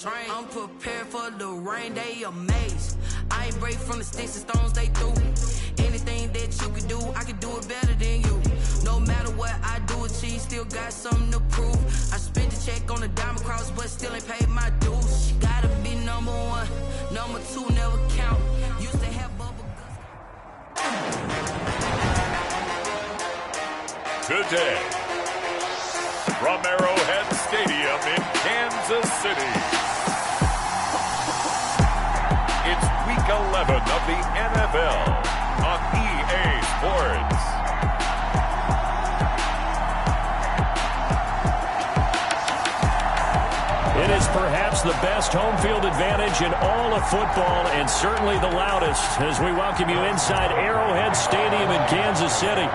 I'm prepared for the rain, they amazed. I ain't break from the sticks and stones they threw. Anything that you can do, I can do it better than you. No matter what I do, achieve, still got something to prove. I spent the check on the diamond cross, but still ain't paid my dues. Gotta be number one, number two never count. Used to have bubble guts. Today, from Arrowhead Stadium in Kansas City, it's Week 11 of the NFL on EA Sports. It is perhaps the best home field advantage in all of football, and certainly the loudest, as we welcome you inside Arrowhead Stadium in Kansas City.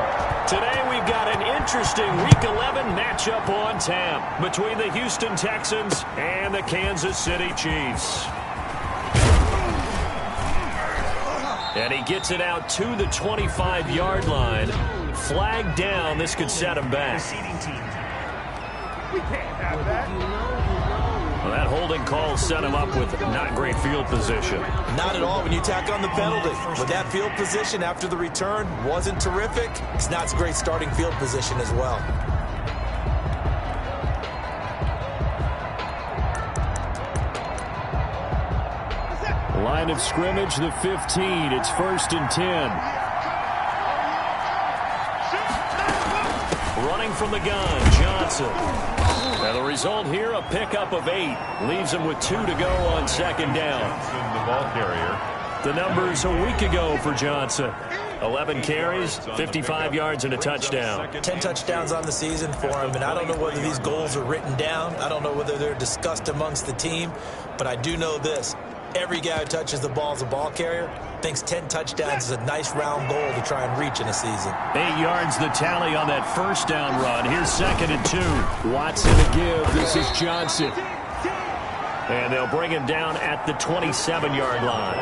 Today we've got an interesting Week 11 matchup on tap between the Houston Texans and the Kansas City Chiefs. And he gets it out to the 25-yard line. Flag down. This could set him back. We can't have that. Well, that holding call set him up with not great field position. Not at all when you tack on the penalty. But that field position after the return wasn't terrific. It's not a great starting field position as well. Line of scrimmage, the 15. It's 1st and 10. Running from the gun, Johnson. And the result here, a pickup of 8. Leaves him with 2 to go on 2nd down. Johnson, the ball carrier. The numbers a week ago for Johnson. 11 carries, 55 yards, and a touchdown. 10 touchdowns on the season for him, and I don't know whether these goals are written down. I don't know whether they're discussed amongst the team, but I do know this. Every guy who touches the ball as a ball carrier thinks 10 touchdowns is a nice round goal to try and reach in a season. 8 yards the tally on that 1st down run. Here's 2nd and 2. Watson to give. This is Johnson. And they'll bring him down at the 27-yard line.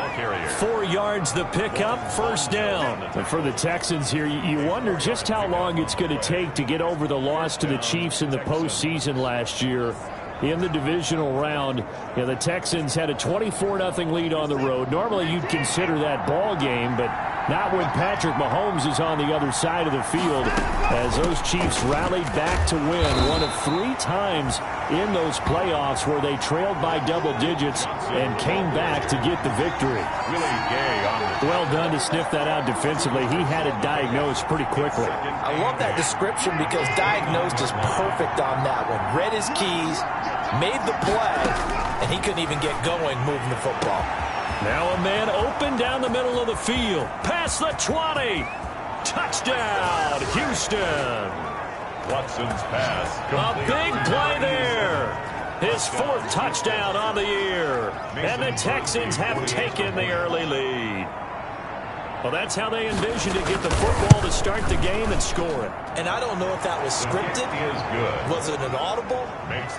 4 yards the pickup, 1st down. And for the Texans here, you wonder just how long it's going to take to get over the loss to the Chiefs in the postseason last year. In the divisional round, the Texans had a 24-0 lead on the road. Normally you'd consider that ball game, but not when Patrick Mahomes is on the other side of the field, as those Chiefs rallied back to win one of 3 times in those playoffs where they trailed by double digits and came back to get the victory. Really gay on the well done to sniff that out defensively. He had it diagnosed pretty quickly. I love that description because diagnosed is perfect on that one. Read his keys, made the play, and he couldn't even get going moving the football. Now a man open down the middle of the field. Past the 20. Touchdown, Houston. Watson's pass. A big play there. His 4th touchdown on the year. And the Texans have taken the early lead. Well, that's how they envisioned to get the football to start the game and score it. And I don't know if that was scripted. Was it an audible?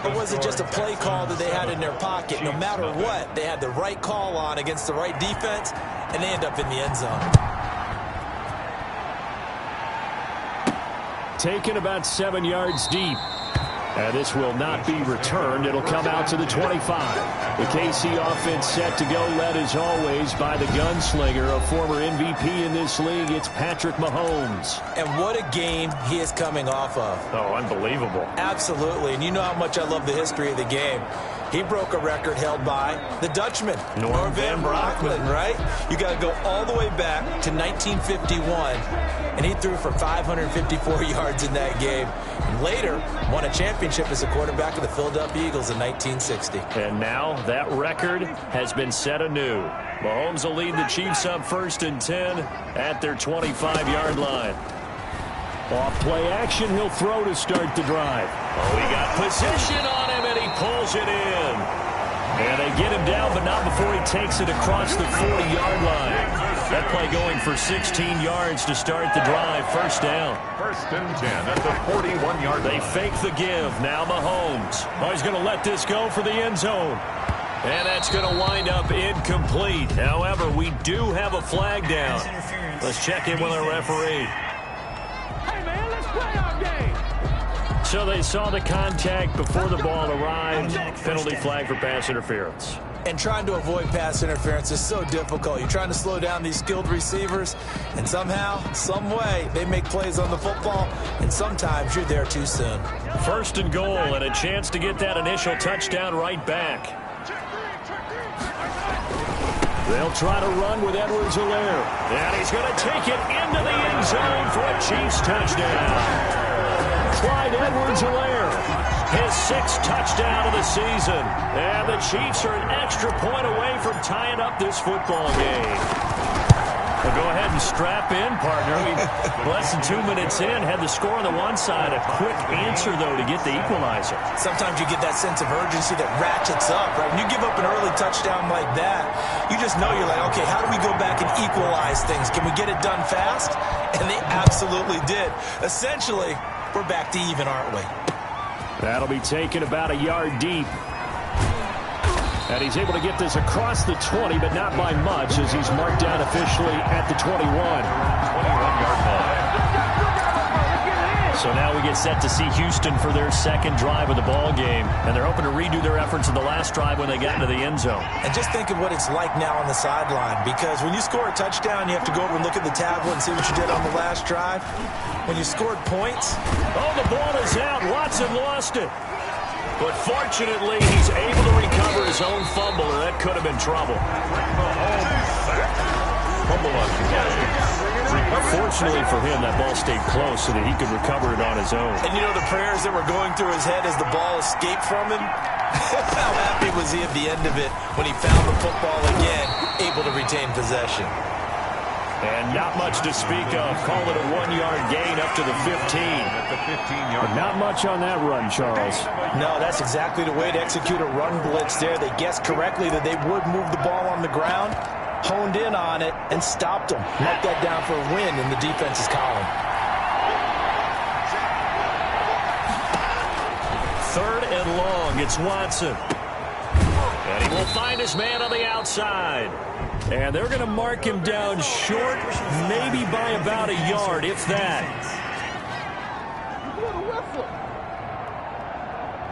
Or was it just a play call that they had in their pocket? No matter what, they had the right call on against the right defense, and they end up in the end zone. Taken about 7 yards deep. And this will not be returned. It'll come out to the 25. The KC offense set to go, led as always by the gunslinger, a former MVP in this league. It's Patrick Mahomes. And what a game he is coming off of. Oh, unbelievable. Absolutely. And you know how much I love the history of the game. He broke a record held by the Dutchman, Norm van Brocklin, right? You got to go all the way back to 1951, and he threw for 554 yards in that game. And later, won a championship as a quarterback of the Philadelphia Eagles in 1960. And now that record has been set anew. Mahomes will lead the Chiefs up 1st and 10 at their 25-yard line. Off play action, he'll throw to start the drive. Oh, he got position on him, and he pulls it in. And they get him down, but not before he takes it across the 40-yard line. That play going for 16 yards to start the drive. 1st down. 1st and 10 at the 41-yard line. They fake the give. Now Mahomes. Oh, he's going to let this go for the end zone. And that's going to wind up incomplete. However, we do have a flag down. Let's check in with our referee. So they saw the contact before the ball arrived. Penalty flag for pass interference. And trying to avoid pass interference is so difficult. You're trying to slow down these skilled receivers, and somehow, some way, they make plays on the football, and sometimes you're there too soon. First and goal, and a chance to get that initial touchdown right back. They'll try to run with Edwards-Helaire. And he's going to take it into the end zone for a Chiefs touchdown. Clyde Edwards-Helaire, his 6th touchdown of the season. And the Chiefs are an extra point away from tying up this football game. Well, go ahead and strap in, partner. Less than 2 minutes in, had the score on the one side. A quick answer, though, to get the equalizer. Sometimes you get that sense of urgency that ratchets up, right? When you give up an early touchdown like that, you just know you're like, okay, how do we go back and equalize things? Can we get it done fast? And they absolutely did. Essentially, we're back to even, aren't we? That'll be taken about a yard deep. And he's able to get this across the 20, but not by much, as he's marked down officially at the 21. 21-yard line. So now we get set to see Houston for their second drive of the ball game. And they're hoping to redo their efforts in the last drive when they got into the end zone. And just think of what it's like now on the sideline, because when you score a touchdown, you have to go over and look at the tablet and see what you did on the last drive. When you scored points. Oh, the ball is out. Watson lost it. But fortunately, he's able to recover his own fumble, and that could have been trouble. Fortunately for him, that ball stayed close so that he could recover it on his own. And you know the prayers that were going through his head as the ball escaped from him? How happy was he at the end of it when he found the football again, able to retain possession? And not much to speak of. Call it a 1-yard gain up to the 15. At the 15-yard line. Not much on that run, Charles. No, that's exactly the way to execute a run blitz there. They guessed correctly that they would move the ball on the ground, honed in on it, and stopped them. Marked that down for a win in the defense's column. 3rd and long. It's Watson. And he will find his man on the outside. And they're going to mark him down short, maybe by about a yard, if that.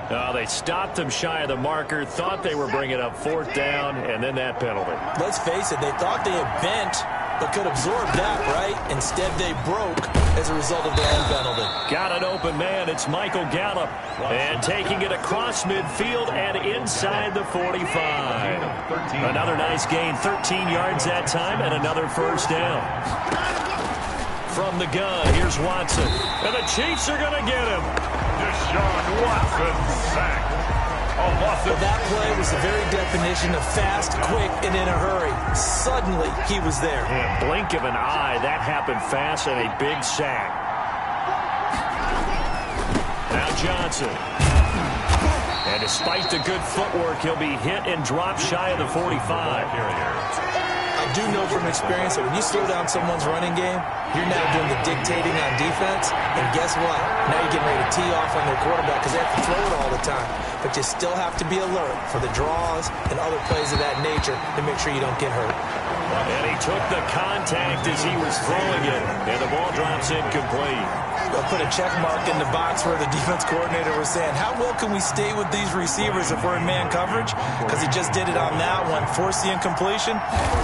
Oh, they stopped him shy of the marker, thought they were bringing up 4th down, and then that penalty. Let's face it, they thought they had bent, but could absorb that, right? Instead, they broke as a result of their own penalty. Got an open man. It's Michael Gallup. And taking it across midfield and inside the 45. Another nice gain, 13 yards that time, and another first down. From the gun, here's Watson. And the Chiefs are going to get him. Deshaun Watson sacked. Well, that play was the very definition of fast, quick, and in a hurry. Suddenly, he was there. Yeah, blink of an eye, that happened fast, and a big sack. Now Johnson. And despite the good footwork, he'll be hit and dropped shy of the 45. I do know from experience that when you slow down someone's running game, you're now doing the dictating on defense. And guess what? Now you're getting ready to tee off on their quarterback because they have to throw it all the time. But you still have to be alert for the draws and other plays of that nature to make sure you don't get hurt. And he took the contact as he was throwing it. And the ball drops incomplete. They'll put a check mark in the box where the defense coordinator was saying, how well can we stay with these receivers if we're in man coverage? Because he just did it on that one, forced the incompletion.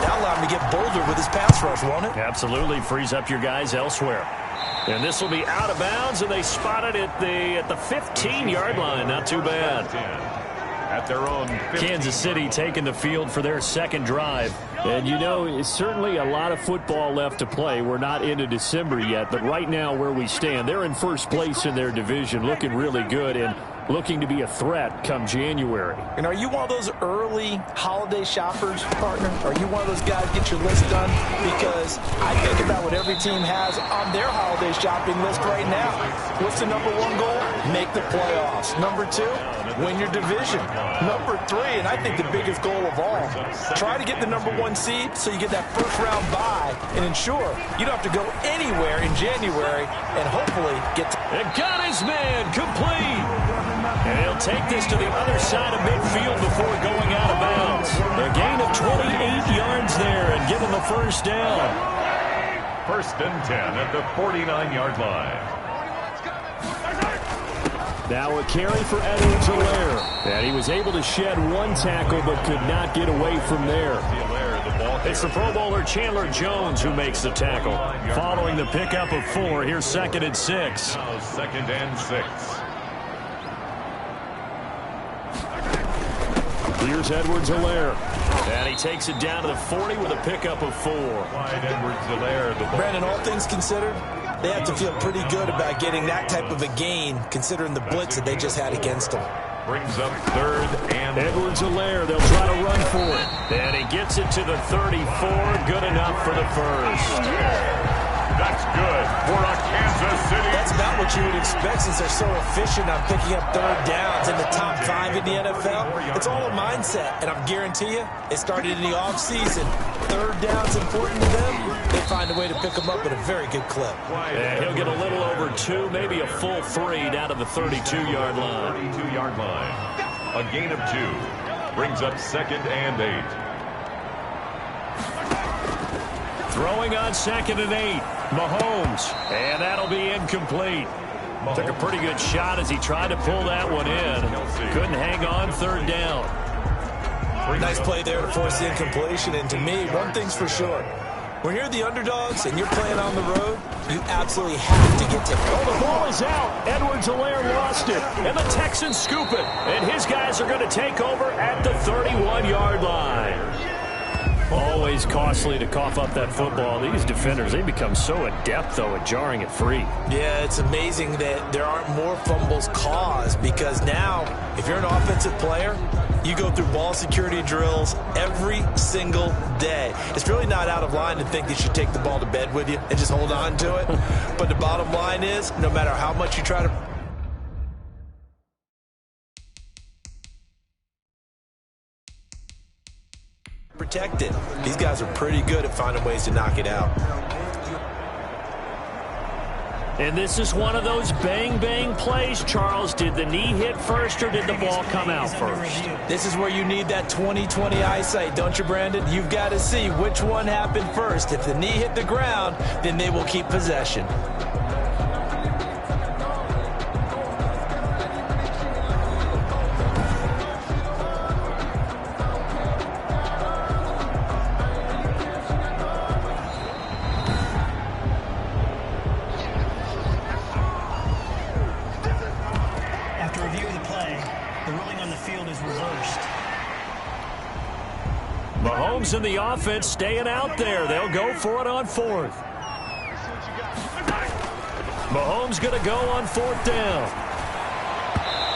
That'll allow him to get bolder with his pass rush, won't it? Absolutely. Frees up your guys elsewhere. And this will be out of bounds, and they spot it at the 15-yard line. Not too bad. At their own 15. Kansas City taking the field for their second drive. And, you know, it's certainly a lot of football left to play. We're not into December yet, but right now where we stand, they're in first place in their division, looking really good and looking to be a threat come January. And are you one of those early holiday shoppers, partner? Are you one of those guys get your list done? Because I think about what every team has on their holiday shopping list right now. What's the number one goal? Make the playoffs. Number two, win your division. Number three, and I think the biggest goal of all, try to get the number one seed so you get that first round bye and ensure you don't have to go anywhere in January and hopefully get to... And got his man complete. And he'll take this to the other side of midfield before going out of bounds. A gain of 28 yards there and give him the first down. 1st and 10 at the 49-yard line. Now a carry for Edwards-Helaire. And he was able to shed one tackle but could not get away from there. It's the Pro Bowler Chandler Jones who makes the tackle. Following the pickup of 4, here's 2nd and 6. Now 2nd and 6. Here's Edwards-Helaire. And he takes it down to the 40 with a pickup of 4. Wide Edwards-Helaire, the ball. Brandon, all things considered, they have to feel pretty good about getting that type of a gain, considering the blitz that they just had against them. Brings up 3rd and Edwards-Helaire, they'll try to run for it. And he gets it to the 34, good enough for the first. That's good for a Kansas City. That's not what you would expect since they're so efficient on picking up 3rd downs in the top 5 in the NFL. It's all a mindset, and I guarantee you, it started in the offseason. 3rd down's important to them. They find a way to pick them up at a very good clip. And he'll get a little over 2, maybe a full 3 down to the 32-yard line. 32-yard line. A gain of 2. Brings up 2nd and 8. Throwing on 2nd and 8. Mahomes. And that'll be incomplete. Took a pretty good shot as he tried to pull that one in. Couldn't hang on 3rd down. Nice play there to force the incompletion. And to me, one thing's for sure. When you're the underdogs and you're playing on the road, you absolutely have to get to it. Oh, the ball is out. Edwards-Helaire lost it. And the Texans scoop it. And his guys are going to take over at the 31-yard line. Always costly to cough up that football. These defenders, they become so adept, though, at jarring it free. Yeah, it's amazing that there aren't more fumbles caused because now, if you're an offensive player, you go through ball security drills every single day. It's really not out of line to think that you should take the ball to bed with you and just hold on to it. But the bottom line is, no matter how much you try to protect it, these guys are pretty good at finding ways to knock it out. And this is one of those bang-bang plays, Charles. Did the knee hit first or did the ball come out first? This is where you need that 20/20 eyesight, don't you, Brandon? You've got to see which one happened first. If the knee hit the ground, then they will keep possession. Mahomes and the offense staying out there. They'll go for it on 4th. Mahomes going to go on 4th down.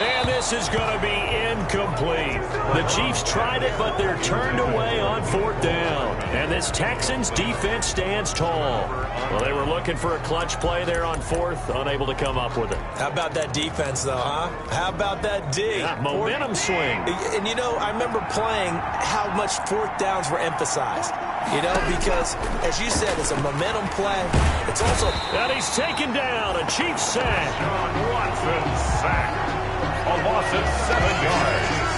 And this is going to be incomplete. The Chiefs tried it, but they're turned away on 4th down. And this Texans defense stands tall. Well, they were looking for a clutch play there on 4th, unable to come up with it. How about that defense, though, huh? How about that D? Yeah, momentum swing. And, you know, I remember playing how much 4th downs were emphasized. You know, because, as you said, it's a momentum play. It's also... And he's taken down. A Chiefs sack. John Watson sack. A loss of 7 yards.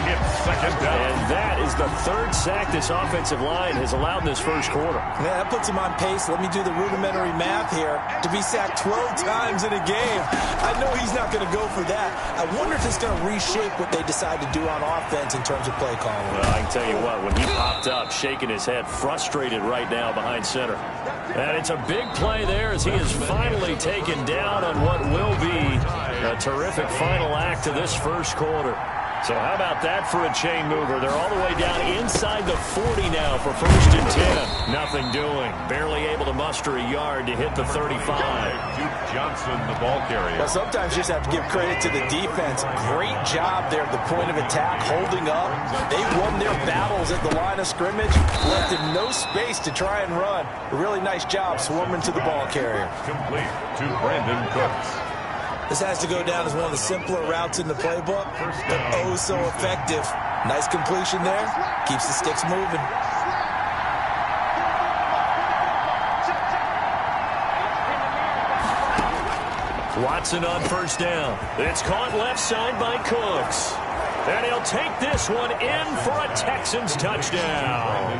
It's 2nd down. And that is the 3rd sack this offensive line has allowed in this first quarter. Yeah, that puts him on pace. Let me do the rudimentary math here. To be sacked 12 times in a game, I know he's not going to go for that. I wonder if it's going to reshape what they decide to do on offense in terms of play calling. Well, I can tell you what, when he popped up, shaking his head, frustrated right now behind center. And it's a big play there as he is finally taken down on what will be a terrific final act of this first quarter. So how about that for a chain mover? They're all the way down inside the 40 now for 1st and 10. Nothing doing. Barely able to muster a yard to hit the 35. Duke Johnson, the ball carrier. Well, sometimes you just have to give credit to the defense. Great job there at the point of attack, holding up. They won their battles at the line of scrimmage, left them no space to try and run. A really nice job swarming to the ball carrier. Complete to Brandon Cooks. This has to go down as one of the simpler routes in the playbook, but oh so effective. Nice completion there. Keeps the sticks moving. Watson on 1st down. It's caught left side by Cooks. And he'll take this one in for a Texans touchdown.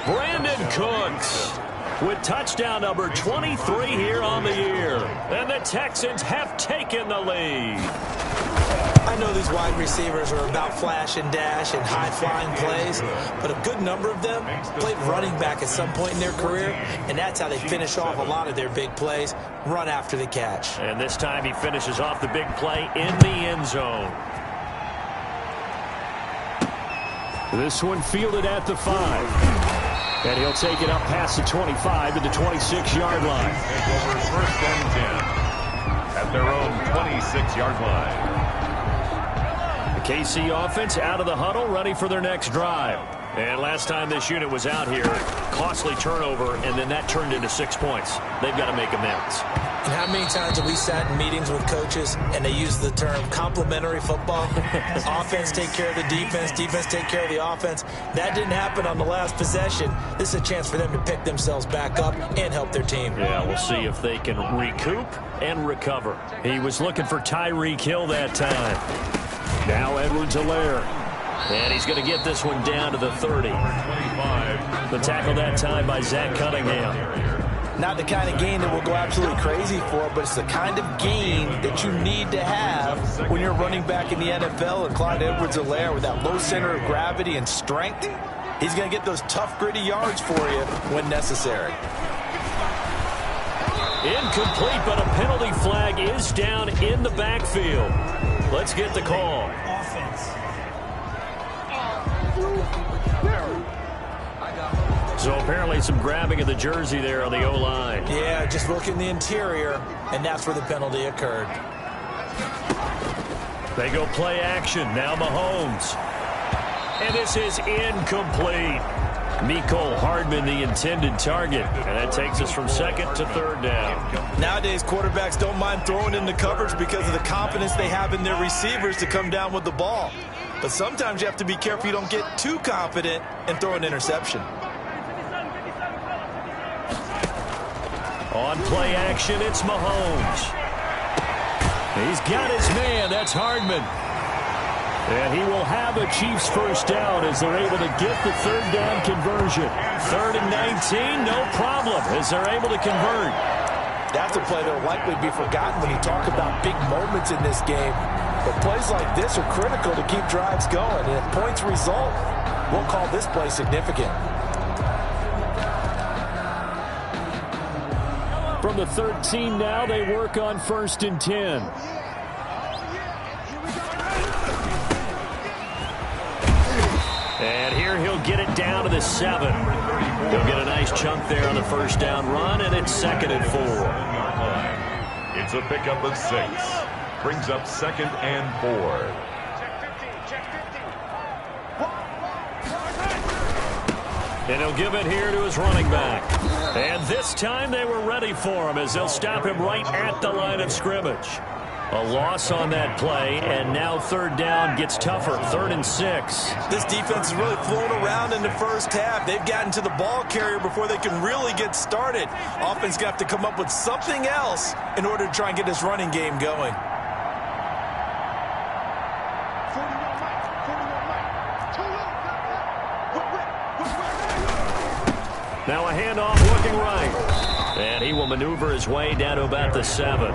Brandon Cooks. with touchdown number 23 here on the year. And the Texans have taken the lead. I know these wide receivers are about flash and dash and high-flying plays, but a good number of them played running back at some point in their career, and that's how they finish off a lot of their big plays, run after the catch. And this time he finishes off the big play in the end zone. This one fielded at the 5. And he'll take it up past the 25 to the 26-yard line. Take over first and 10 at their own 26-yard line. The KC offense out of the huddle, ready for their next drive. And last time this unit was out here, costly turnover, and then that turned into 6 points. They've got to make amends. And how many times have we sat in meetings with coaches and they use the term complementary football? Offense take care of the defense, defense take care of the offense. That didn't happen on the last possession. This is a chance for them to pick themselves back up and help their team. Yeah, we'll see if they can recoup and recover. He was looking for Tyreek Hill that time. Now Edwards-Helaire. And he's going to get this one down to the 30. The tackle that time by Zach Cunningham. Not the kind of gain that we'll go absolutely crazy for, but it's the kind of gain that you need to have when you're running back in the NFL. And Clyde Edwards-Helaire, with that low center of gravity and strength, he's going to get those tough, gritty yards for you when necessary. Incomplete, but a penalty flag is down in the backfield. Let's get the call. So apparently some grabbing of the jersey there on the O-line. Yeah, just look in the interior, and that's where the penalty occurred. They go play action. Now Mahomes. And this is incomplete. Mecole Hardman, the intended target. And that takes us from second to third down. Nowadays, quarterbacks don't mind throwing into coverage because of the confidence they have in their receivers to come down with the ball. But sometimes you have to be careful you don't get too confident and throw an interception. On play action, it's Mahomes. He's got his man. That's Hardman. And he will have a Chiefs first down as they're able to get the third down conversion. 3rd and 19, no problem, as they're able to convert. That's a play that will likely be forgotten when you talk about big moments in this game. But plays like this are critical to keep drives going. And if points result, we'll call this play significant. From the 13 now, they work on 1st and 10. And here he'll get it down to the 7. He'll get a nice chunk there on the first down run, and it's 2nd and 4. It's a pickup of 6. Brings up 2nd and 4. And he'll give it here to his running back. And this time they were ready for him as they'll stop him right at the line of scrimmage. A loss on that play, and now 3rd down gets tougher. 3rd and 6. This defense has really flown around in the first half. They've gotten to the ball carrier before they can really get started. Offense got to come up with something else in order to try and get this running game going. Now a handoff looking right. And he will maneuver his way down to about the 7.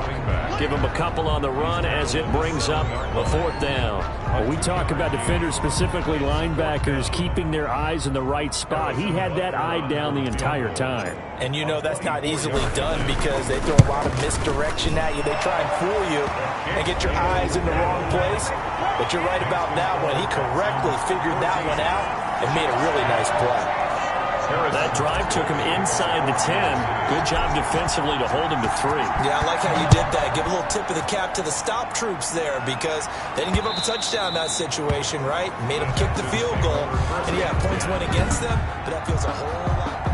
Give him a couple on the run as it brings up a 4th down. Well, we talk about defenders, specifically linebackers, keeping their eyes in the right spot. He had that eye down the entire time. And you know that's not easily done because they throw a lot of misdirection at you. They try and fool you and get your eyes in the wrong place. But you're right about that one. He correctly figured that one out and made a really nice play. That drive took him inside the 10. Good job defensively to hold him to 3. Yeah, I like how you did that. Give a little tip of the cap to the stop troops there because they didn't give up a touchdown in that situation, right? Made them kick the field goal. And yeah, points went against them, but that feels a whole lot better.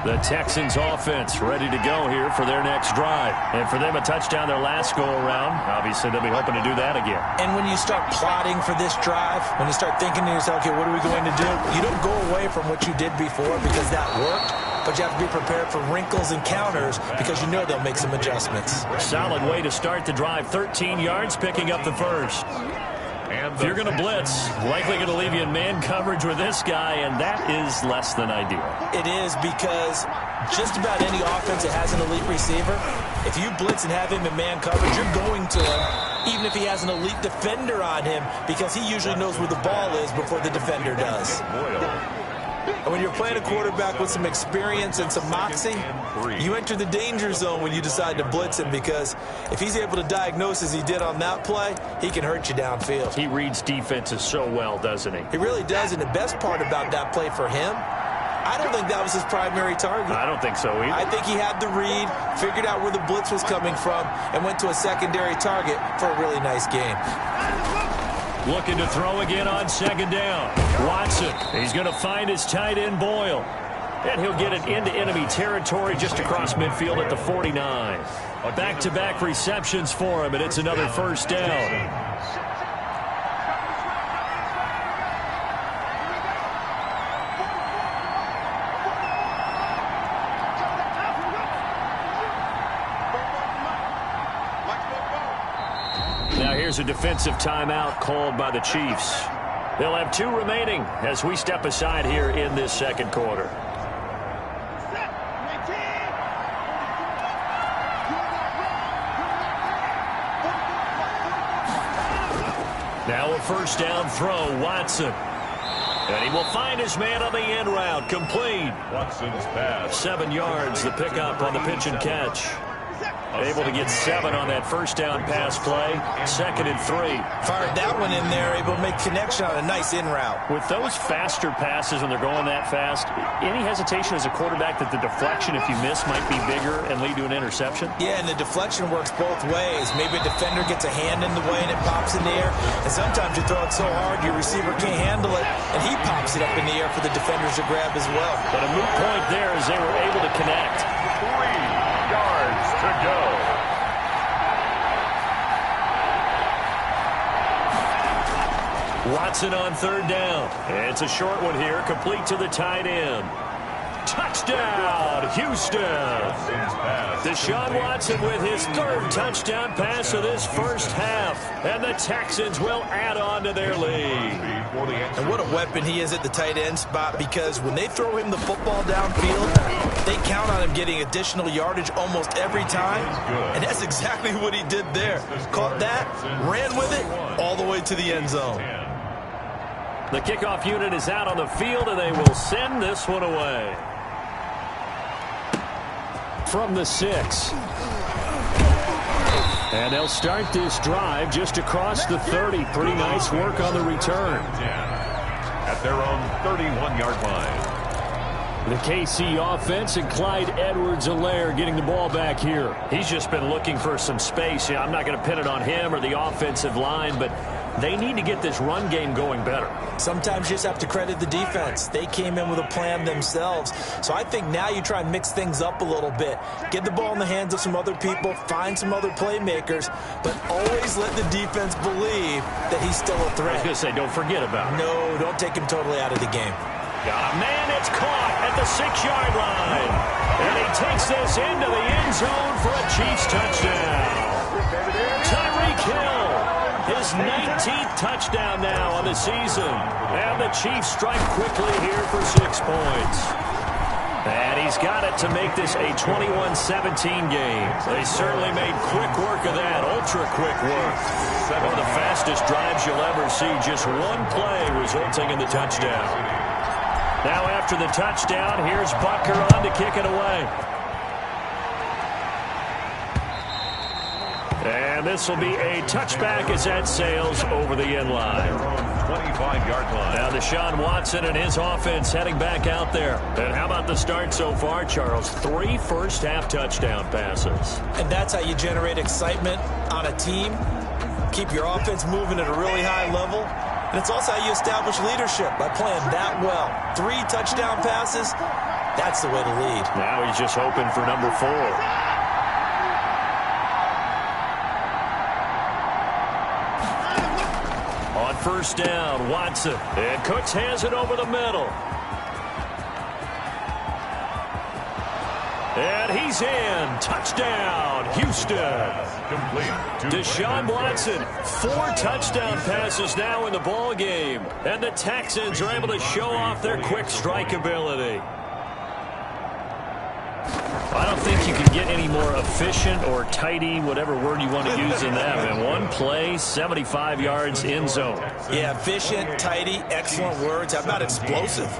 The Texans offense ready to go here for their next drive. And for them, a touchdown their last go-around. Obviously, they'll be hoping to do that again. And when you start plotting for this drive, when you start thinking to yourself, okay, what are we going to do? You don't go away from what you did before because that worked. but you have to be prepared for wrinkles and counters because you know they'll make some adjustments. Solid way to start the drive. 13 yards, picking up the first. If you're going to blitz, likely going to leave you in man coverage with this guy, and that is less than ideal. It is, because just about any offense that has an elite receiver, if you blitz and have him in man coverage, you're going to him, even if he has an elite defender on him, because he usually knows where the ball is before the defender does. And when you're playing a quarterback with some experience and some moxie, you enter the danger zone when you decide to blitz him, because if he's able to diagnose as he did on that play, he can hurt you downfield. He reads defenses so well, doesn't he? He really does, and the best part about that play for him, I don't think that was his primary target. I don't think so either. I think he had the read, figured out where the blitz was coming from, and went to a secondary target for a really nice game. Looking to throw again on second down. Watson, he's going to find his tight end Boyle. And he'll get it into enemy territory just across midfield at the 49. Back-to-back receptions for him, and it's another first down. Now here's a defensive timeout called by the Chiefs. They'll have 2 remaining as we step aside here in this second quarter. Now a first down throw, Watson. And he will find his man on the end route, complete. Watson's pass. 7 yards, the pickup on the pitch and catch. Able to get 7 on that first down pass play. 2nd and 3. Fired that one in there, able to make connection on a nice in route. With those faster passes when they're going that fast, any hesitation as a quarterback that the deflection, if you miss, might be bigger and lead to an interception? Yeah, and the deflection works both ways. Maybe a defender gets a hand in the way and it pops in the air. And sometimes you throw it so hard your receiver can't handle it, and he pops it up in the air for the defenders to grab as well. But a moot point there as they were able to connect. 3 yards to go. Watson on third down. It's a short one here, complete to the tight end. Touchdown, Houston. Deshaun Watson with his 3rd touchdown pass of this first half. And the Texans will add on to their lead. And what a weapon he is at the tight end spot, because when they throw him the football downfield, they count on him getting additional yardage almost every time. And that's exactly what he did there. Caught that, ran with it, all the way to the end zone. The kickoff unit is out on the field, and they will send this one away. From the 6. And they'll start this drive just across the 30. Pretty nice work on the return. At their own 31-yard line. The KC offense and Clyde Edwards-Helaire getting the ball back here. He's just been looking for some space. Yeah, I'm not going to pin it on him or the offensive line, but they need to get this run game going better. Sometimes you just have to credit the defense. They came in with a plan themselves. So I think now you try and mix things up a little bit. Get the ball in the hands of some other people, find some other playmakers, but always let the defense believe that he's still a threat. I was going to say, don't forget about it. No, don't take him totally out of the game. Got a man, it's caught at the 6-yard line. And he takes this into the end zone for a Chiefs touchdown. Tyreek Hill, his 19th touchdown now on the season. And the Chiefs strike quickly here for 6 points. And he's got it to make this a 21-17 game. They certainly made quick work of that, ultra-quick work. One of the fastest drives you'll ever see, just one play resulting in the touchdown. Now after the touchdown, here's Butker on to kick it away. And this will be a touchback as that sails over the end line. 25-yard line. Now Deshaun Watson and his offense heading back out there. And how about the start so far, Charles? 3 first-half touchdown passes. And that's how you generate excitement on a team. Keep your offense moving at a really high level. And it's also how you establish leadership, by playing that well. 3 touchdown passes, that's the way to lead. Now he's just hoping for number 4. On first down, Watson. And Cooks has it over the middle. And he's in. Touchdown, Houston. Deshaun Watson, 4 touchdown passes now in the ball game. And the Texans are able to show off their quick strike ability. I don't think you can get any more efficient or tidy, whatever word you want to use in that. And one play, 75 yards in zone. Yeah, efficient, tidy, excellent words. How about explosive?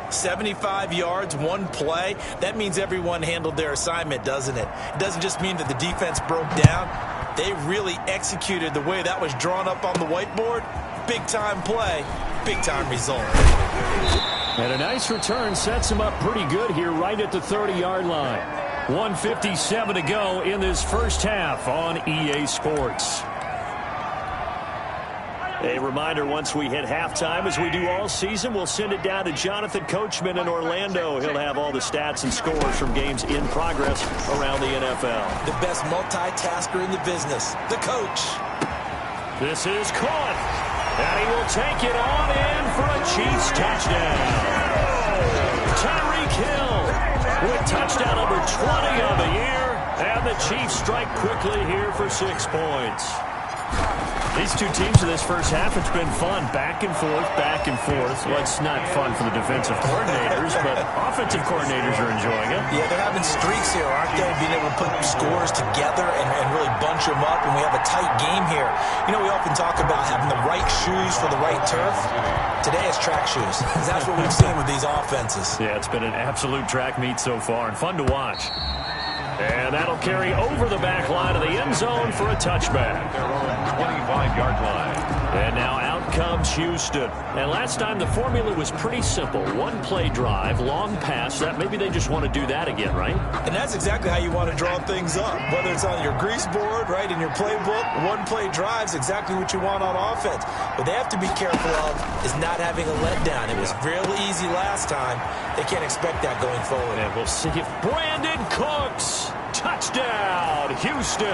75 yards, one play. That means everyone handled their assignment, doesn't it? It doesn't just mean that the defense broke down. They really executed the way that was drawn up on the whiteboard. Big-time play, big-time result. And a nice return sets him up pretty good here right at the 30-yard line. 1:57 to go in this first half on EA Sports. A reminder, once we hit halftime, as we do all season, we'll send it down to Jonathan Coachman in Orlando. He'll have all the stats and scores from games in progress around the NFL. The best multitasker in the business, the coach. This is caught, and he will take it on in for a Chiefs touchdown. Tyreek Hill with touchdown number 20 of the year, and the Chiefs strike quickly here for 6 points. These two teams in this first half, it's been fun. Back and forth, back and forth. Well, it's not fun for the defensive coordinators, but offensive coordinators are enjoying it. Yeah, they're having streaks here, aren't they? Being able to put scores together and really bunch them up, and we have a tight game here. You know, we often talk about having the right shoes for the right turf. Today is track shoes. That's what we've seen with these offenses. Yeah, it's been an absolute track meet so far, and fun to watch. And that'll carry over the back line of the end zone for a touchback. They're on the 25-yard line. And now out comes Houston. And last time the formula was pretty simple. One play drive, long pass. That maybe they just want to do that again, right? And that's exactly how you want to draw things up. Whether it's on your grease board, right, in your playbook, one play drive's exactly what you want on offense. What they have to be careful of is not having a letdown. It was real easy last time. They can't expect that going forward. And we'll see if Brandon Cooks. Touchdown, Houston.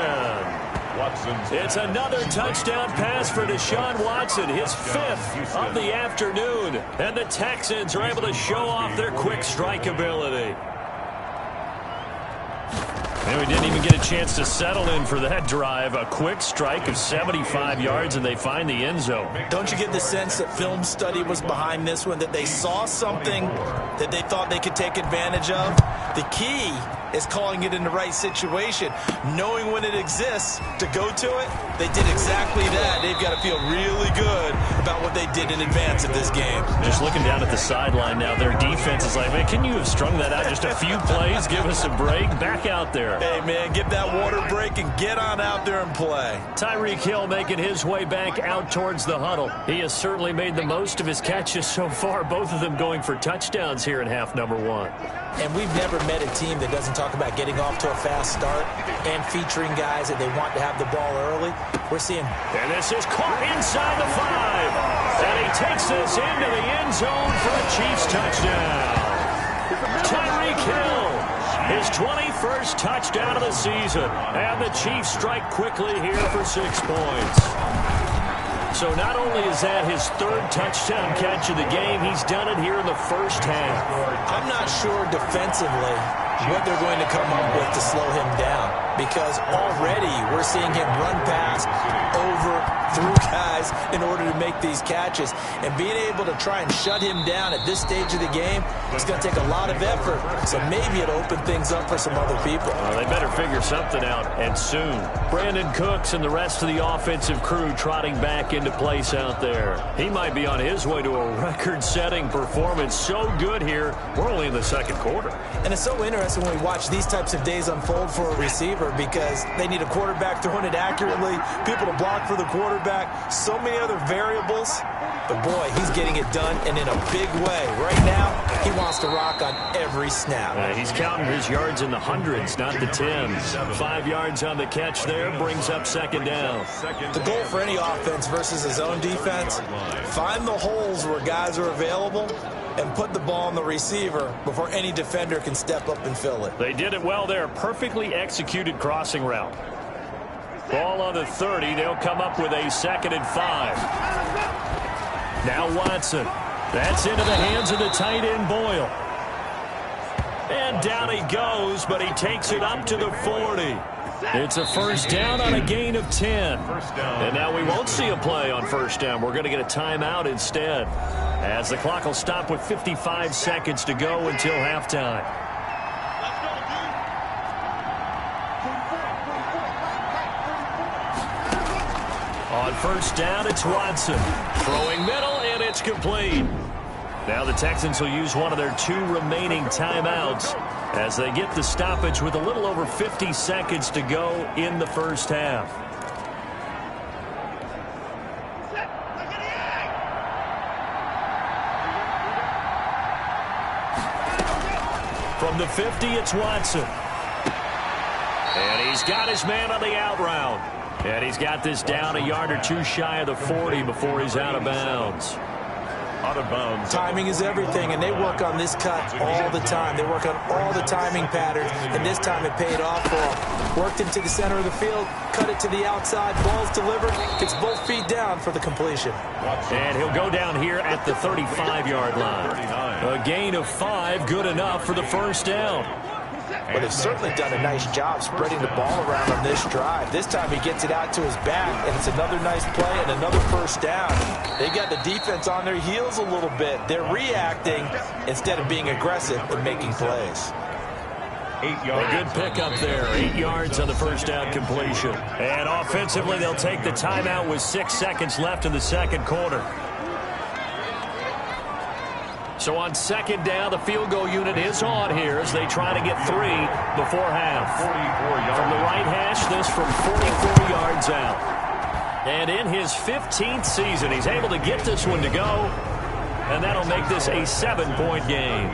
It's another touchdown pass for Deshaun Watson, his 5th of the afternoon. And the Texans are able to show off their quick strike ability. And we didn't even get a chance to settle in for that drive. A quick strike of 75 yards, and they find the end zone. Don't you get the sense that film study was behind this one, that they saw something that they thought they could take advantage of? The key is calling it in the right situation, knowing when it exists to go to it. They did exactly that. They've got to feel really good about what they did in advance of this game. Just looking down at the sideline now, their defense is like, man, can you have strung that out just a few plays? Give us a break. Back out there. Hey, man, get that water break and get on out there and play. Tyreek Hill making his way back out towards the huddle. He has certainly made the most of his catches so far, both of them going for touchdowns here in half number 1. And we've never met a team that doesn't talk about getting off to a fast start and featuring guys that they want to have the ball early. We're seeing... And this is caught inside the 5. And he takes this into the end zone for a Chiefs touchdown. Tyreek Hill, his 21st touchdown of the season. And the Chiefs strike quickly here for 6 points. So not only is that his 3rd touchdown catch of the game, he's done it here in the first half. I'm not sure defensively what they're going to come up with to slow him down, because already we're seeing him run past, over, through guys in order to make these catches. And being able to try and shut him down at this stage of the game, it's going to take a lot of effort. So maybe it'll open things up for some other people. Well, they better figure something out, and soon. Brandon Cooks and the rest of the offensive crew trotting back into place out there. He might be on his way to a record-setting performance. So good here. We're only in the 2nd quarter. And it's so interesting when we watch these types of days unfold for a receiver, because they need a quarterback throwing it accurately, people to block for the quarterback, so many other variables. But boy, he's getting it done, and in a big way. Right now, he wants to rock on every snap. He's counting his yards in the hundreds, not the 10s. 5 yards on the catch there brings up 2nd down. The goal for any offense versus his own defense, find the holes where guys are available and put the ball on the receiver before any defender can step up and fill it. They did it well there. Perfectly executed crossing route. Ball on the 30. They'll come up with a 2nd and 5. Now Watson. That's into the hands of the tight end Boyle. And down he goes, but he takes it up to the 40. It's a first down on a gain of 10. And now we won't see a play on first down. We're going to get a timeout instead, as the clock will stop with 55 seconds to go until halftime. On first down, it's Watson. Throwing middle, and it's complete. Now the Texans will use one of their 2 remaining timeouts as they get the stoppage with a little over 50 seconds to go in the first half. From the 50, it's Watson. And he's got his man on the out route. And he's got this down a yard or 2 shy of the 40 before he's out of bounds. Out of bounds. Timing is everything, and they work on this cut all the time. They work on all the timing patterns, and this time it paid off for him. Worked into the center of the field, cut it to the outside, ball's delivered, gets both feet down for the completion. And he'll go down here at the 35-yard line. A gain of 5, good enough for the first down. But they've certainly done a nice job spreading the ball around on this drive. This time he gets it out to his back, and it's another nice play and another first down. They got the defense on their heels a little bit. They're reacting instead of being aggressive and making plays. 8 yards. A good pickup there. 8 yards on the first down completion. And offensively, they'll take the timeout with 6 seconds left in the second quarter. So on second down, the field goal unit is on here as they try to get 3 before half. 44 yards. From the right hash, this from 44 yards out. And in his 15th season, he's able to get this one to go. And that'll make this a 7-point game.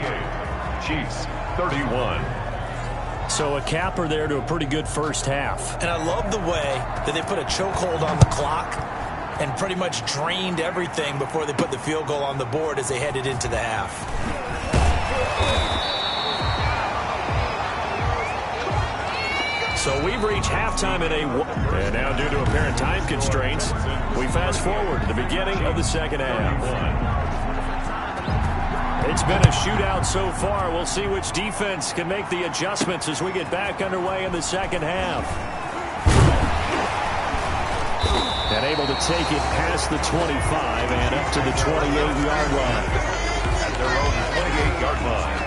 Chiefs, 31. So a capper there to a pretty good first half. And I love the way that they put a chokehold on the clock and pretty much drained everything before they put the field goal on the board as they headed into the half. So we've reached halftime in and now due to apparent time constraints, we fast forward to the beginning of the second half. It's been a shootout so far. We'll see which defense can make the adjustments as we get back underway in the second half. And able to take it past the 25 and up to the 28-yard line. At their own 28-yard line.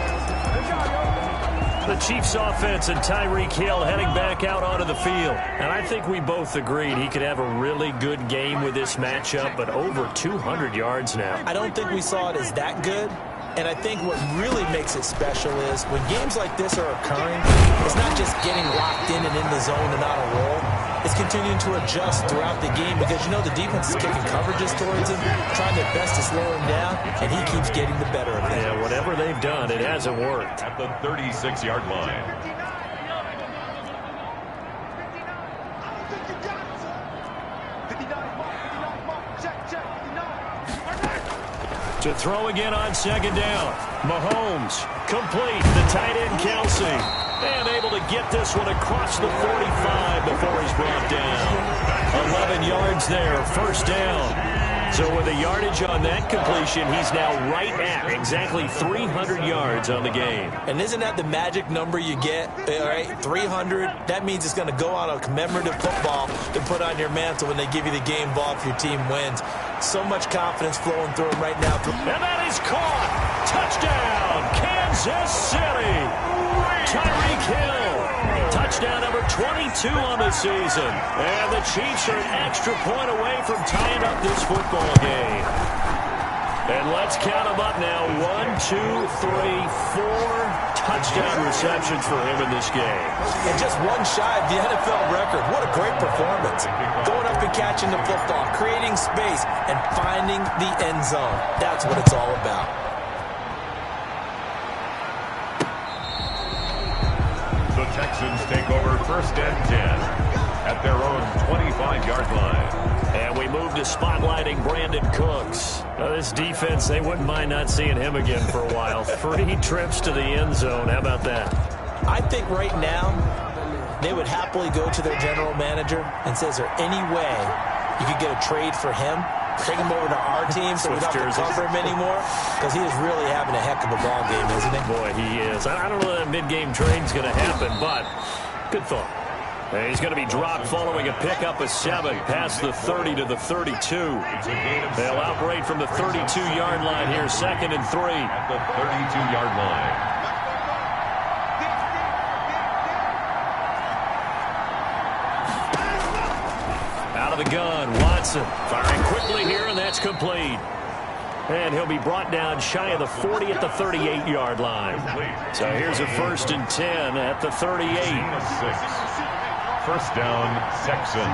The Chiefs offense and Tyreek Hill heading back out onto the field. And I think we both agreed he could have a really good game with this matchup, but over 200 yards now. I don't think we saw it as that good. And I think what really makes it special is when games like this are occurring, it's not just getting locked in and in the zone and on a roll. It's continuing to adjust throughout the game because, you know, the defense is kicking coverages towards him, trying their best to slow him down, and he keeps getting the better of them. Yeah, whatever they've done, it hasn't worked. At the 36-yard line. To throw again on second down. Mahomes, complete. The tight end, Kelsey. And able to get this one across the 45 before he's brought down. 11 yards there, first down. So with the yardage on that completion, he's now right at exactly 300 yards on the game. And isn't that the magic number you get? All right, 300. That means it's going to go on a commemorative football to put on your mantle when they give you the game ball if your team wins. So much confidence flowing through him right now. And that is caught. Touchdown, Kansas City. Tyreek Hill. Touchdown number 22 on the season. And the Chiefs are an extra point away from tying up this football game. And let's count them up now. 1, 2, 3, 4 touchdown receptions for him in this game. And just one shy of the NFL record. What a great performance. Going up and catching the football, creating space, and finding the end zone. That's what it's all about. The Texans take over first and 10 at their own 25-yard line. And we move to spotlighting Brandon Cooks. Now, this defense, they wouldn't mind not seeing him again for a while. 3 trips to the end zone. How about that? I think right now they would happily go to their general manager and say, is there any way you could get a trade for him? Take him over to our team so we don't have to cover him anymore, because he is really having a heck of a ball game, isn't he? Boy, he is. I don't know that mid-game trade's going to happen, but good thought. And he's going to be dropped following a pickup of 7 past the 30 to the 32. They'll operate from the 32-yard line here, 2nd and 3. At the 32-yard line. Out of the gun, Watson firing quickly here, and that's complete. And he'll be brought down shy of the 40 at the 38-yard line. So here's a 1st and 10 at the 38. First down, Texans.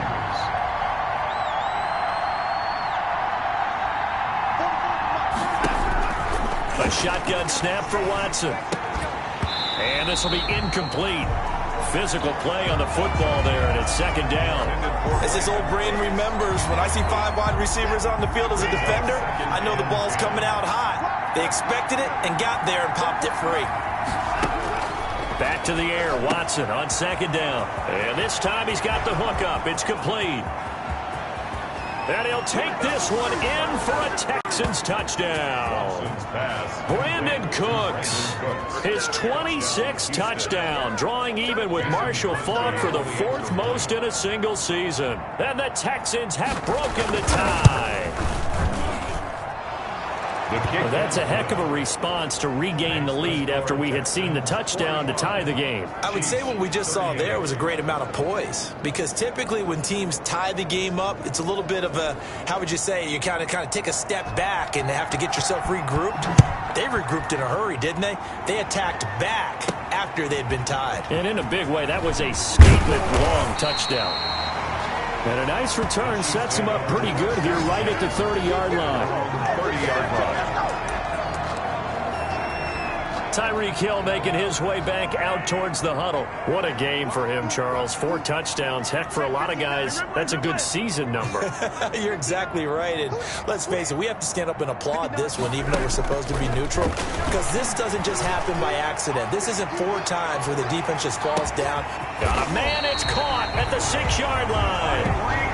A shotgun snap for Watson. And this will be incomplete. Physical play on the football there, and it's 2nd down. As his old brain remembers, when I see 5 wide receivers on the field as a defender, I know the ball's coming out hot. They expected it and got there and popped it free. Back to the air, Watson on 2nd down. And this time he's got the hook up. It's complete. And he'll take this one in for a Texans touchdown. Brandon Cooks, his 26th touchdown, drawing even with Marshall Faulk for the 4th most in a single season. And the Texans have broken the tie. Well, that's a heck of a response to regain the lead after we had seen the touchdown to tie the game. I would say what we just saw there was a great amount of poise, because typically when teams tie the game up, it's a little bit of a, how would you say, you kind of take a step back and have to get yourself regrouped. They regrouped in a hurry, didn't they? They attacked back after they'd been tied. And in a big way, that was a statement-long touchdown. And a nice return sets him up pretty good here right at the 30-yard line. 30-yard line. Tyreek Hill making his way back out towards the huddle. What a game for him, Charles. 4 touchdowns. Heck, for a lot of guys, that's a good season number. You're exactly right. And let's face it, we have to stand up and applaud this one, even though we're supposed to be neutral, because this doesn't just happen by accident. This isn't 4 times where the defense just falls down. Got a man, it's caught at the 6-yard line.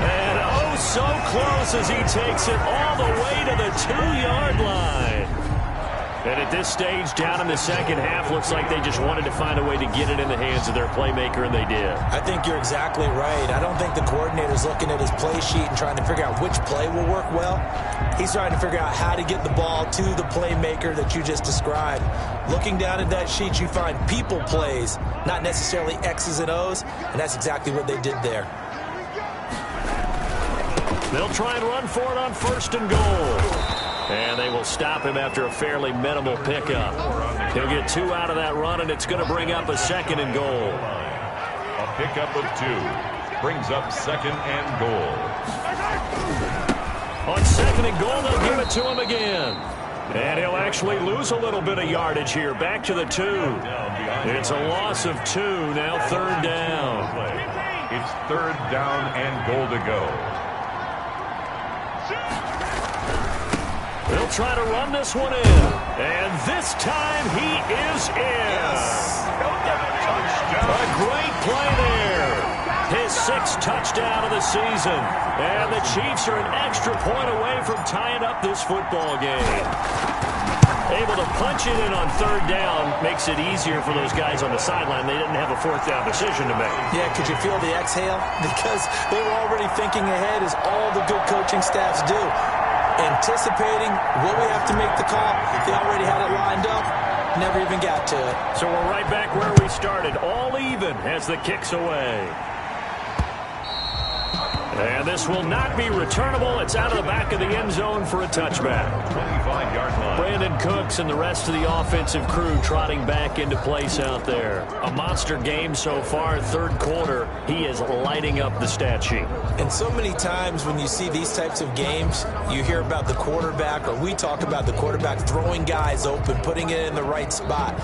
And oh, so close as he takes it all the way to the 2-yard line. And at this stage, down in the second half, looks like they just wanted to find a way to get it in the hands of their playmaker, and they did. I think you're exactly right. I don't think the coordinator's looking at his play sheet and trying to figure out which play will work well. He's trying to figure out how to get the ball to the playmaker that you just described. Looking down at that sheet, you find people plays, not necessarily X's and O's, and that's exactly what they did there. They'll try and run for it on 1st and goal. And they will stop him after a fairly minimal pickup. He'll get 2 out of that run, and it's going to bring up a 2nd and goal. A pickup of 2 brings up 2nd and goal. On 2nd and goal, they'll give it to him again. And he'll actually lose a little bit of yardage here. Back to the 2. It's a loss of 2. Now 3rd down. It's 3rd down and goal to go. They'll try to run this one in. And this time he is in. Yes. A great play there. His 6th touchdown of the season. And the Chiefs are an extra point away from tying up this football game. Able to punch it in on 3rd down makes it easier for those guys on the sideline. They didn't have a 4th down decision to make. Yeah, could you feel the exhale? Because they were already thinking ahead, as all the good coaching staffs do. Anticipating what we have to make the call. They already had it lined up. Never even got to it. So we're right back where we started. All even as the kick's away. And this will not be returnable. It's out of the back of the end zone for a touchback. 25-yard line. Brandon Cooks and the rest of the offensive crew trotting back into place out there. A monster game so far. 3rd quarter, he is lighting up the stat sheet. And so many times when you see these types of games, you hear about the quarterback, or we talk about the quarterback throwing guys open, putting it in the right spot.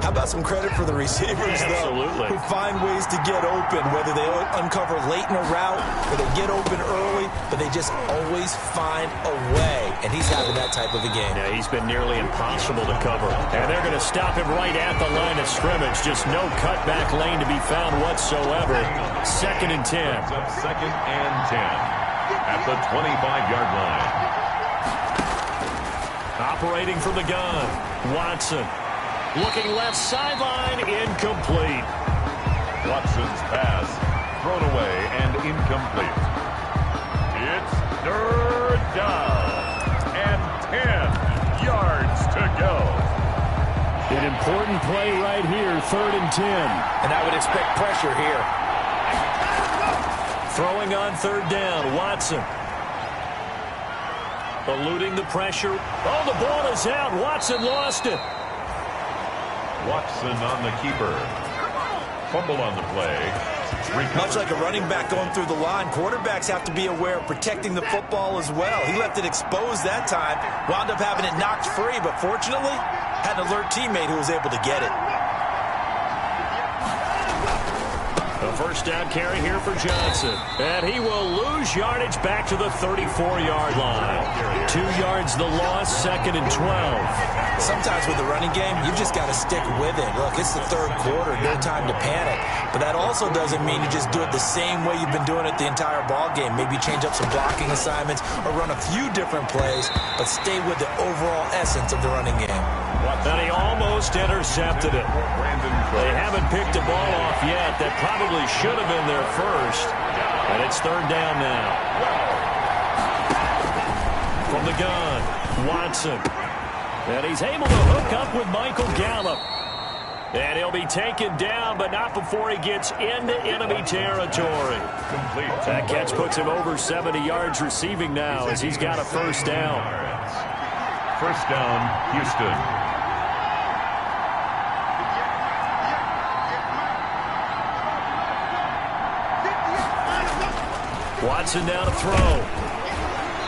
How about some credit for the receivers, though? Absolutely. Who find ways to get open, whether they uncover late in a route or they get open early, but they just always find a way. And he's having that type of a game. Yeah, he's been nearly impossible to cover. And they're going to stop him right at the line of scrimmage. Just no cutback lane to be found whatsoever. 2nd and 10. It's up 2nd and 10 at the 25-yard line. operating from the gun. Watson looking left sideline, incomplete. Watson's pass thrown away and incomplete. It's third down and 10 yards to go. An important play right here, 3rd and 10. And I would expect pressure here. Throwing on 3rd down, Watson. Eluding the pressure. Oh, the ball is out. Watson lost it. Watson on the keeper. Fumble on the play. Much like a running back going through the line, quarterbacks have to be aware of protecting the football as well. He left it exposed that time, wound up having it knocked free, but fortunately, had an alert teammate who was able to get it. A first down carry here for Johnson. And he will lose yardage back to the 34-yard line. 2 yards the loss, 2nd and 12. Sometimes with the running game, you've just got to stick with it. Look, it's the 3rd quarter, no time to panic. But that also doesn't mean you just do it the same way you've been doing it the entire ball game. Maybe change up some blocking assignments or run a few different plays, but stay with the overall essence of the running game. And he almost intercepted it. They haven't picked a ball off yet. That probably should have been their first. And it's 3rd down now. From the gun, Watson. And he's able to hook up with Michael Gallup. And he'll be taken down, but not before he gets into enemy territory. That catch puts him over 70 yards receiving now as he's got a first down. First down, Houston. Watson down to throw.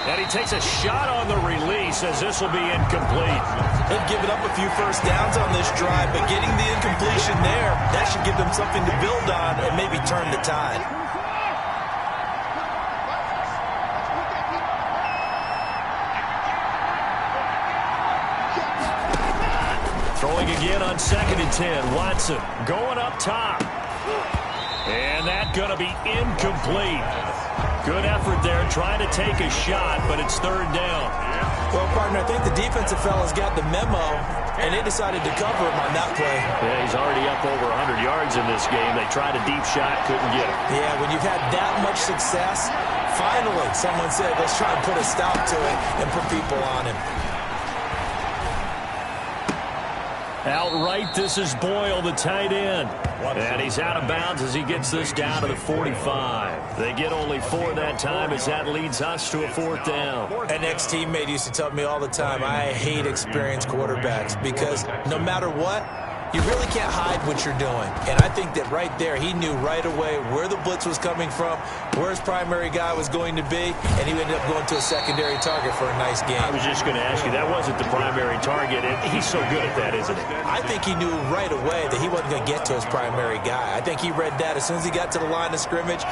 And he takes a shot on the release as this will be incomplete. They've given up a few first downs on this drive, but getting the incompletion there, that should give them something to build on and maybe turn the tide. Throwing again on 2nd and 10. Watson going up top. And that's going to be incomplete. Good effort there, trying to take a shot, but it's 3rd down. Well, partner, I think the defensive fellas got the memo, and they decided to cover him on that play. Yeah, he's already up over 100 yards in this game. They tried a deep shot, couldn't get it. Yeah, when you've had that much success, finally someone said, let's try and put a stop to it and put people on him. Outright, this is Boyle, the tight end. And he's out of bounds as he gets this down to the 45. They get only 4 that time as that leads us to a 4th down. An ex-teammate used to tell me all the time, I hate experienced quarterbacks because no matter what, you really can't hide what you're doing. And I think that right there, he knew right away where the blitz was coming from, where his primary guy was going to be, and he ended up going to a secondary target for a nice game. I was just going to ask you, that wasn't the primary target, and he's so good at that, isn't he? I think he knew right away that he wasn't going to get to his primary guy. I think he read that as soon as he got to the line of scrimmage,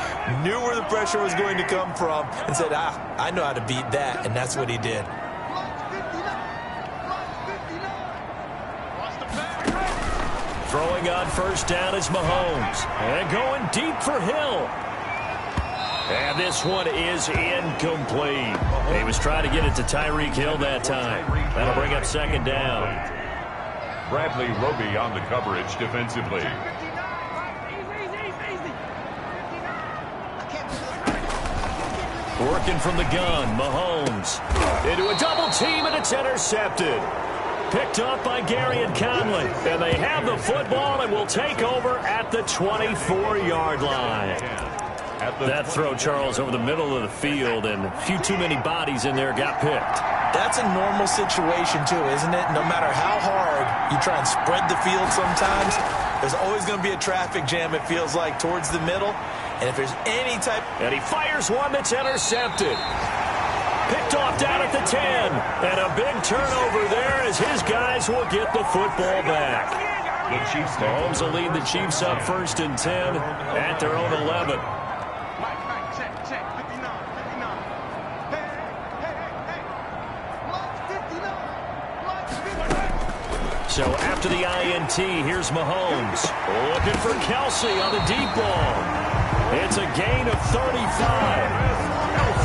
knew where the pressure was going to come from, and said, I know how to beat that, and that's what he did. Throwing on first down is Mahomes. And going deep for Hill. And this one is incomplete. He was trying to get it to Tyreek Hill that time. That'll bring up 2nd down. Bradley Roby on the coverage defensively. Working from the gun, Mahomes. Into a double team, and it's intercepted. Picked up by Gary and Conley. And they have the football and will take over at the 24-yard line. That throw, Charles, over the middle of the field, and a few too many bodies in there got picked. That's a normal situation, too, isn't it? No matter how hard you try and spread the field sometimes, there's always going to be a traffic jam, it feels like, towards the middle. And if there's any type... And he fires one that's intercepted. Picked off down at the 10. And a big turnover there as his guys will get the football back. Mahomes will lead the Chiefs up 1st and 10 at their own 11. So after the INT, here's Mahomes. Looking for Kelsey on the deep ball. It's a gain of 35.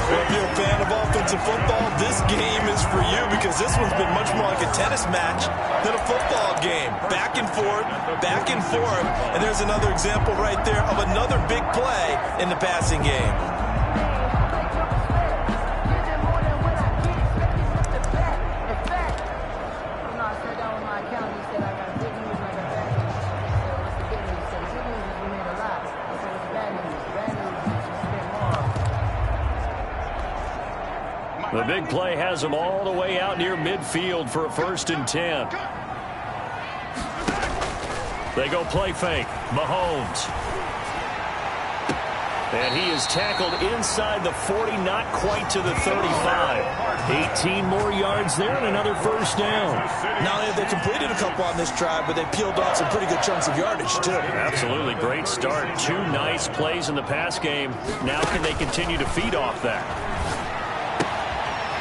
Well, if you're a fan of offensive football, this game is for you because this one's been much more like a tennis match than a football game. Back and forth, and there's another example right there of another big play in the passing game. The big play has them all the way out near midfield for a 1st and 10. They go play fake. Mahomes. And he is tackled inside the 40, not quite to the 35. 18 more yards there and another 1st down. Not only have they completed a couple on this drive, but they peeled off some pretty good chunks of yardage, too. Absolutely. Great start. 2 nice plays in the pass game. Now can they continue to feed off that?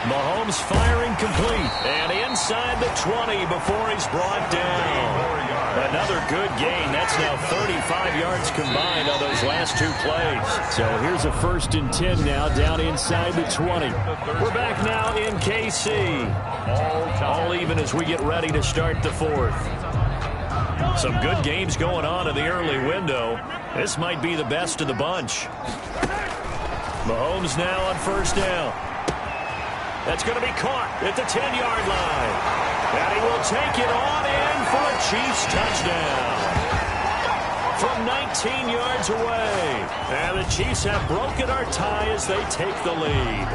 Mahomes firing complete. And inside the 20 before he's brought down. Another good gain. That's now 35 yards combined on those last 2 plays. So here's a 1st and 10 now down inside the 20. We're back now in KC. All even as we get ready to start the 4th. Some good games going on in the early window. This might be the best of the bunch. Mahomes now on 1st down. That's going to be caught at the 10-yard line. And he will take it on in for a Chiefs touchdown. From 19 yards away. And the Chiefs have broken our tie as they take the lead.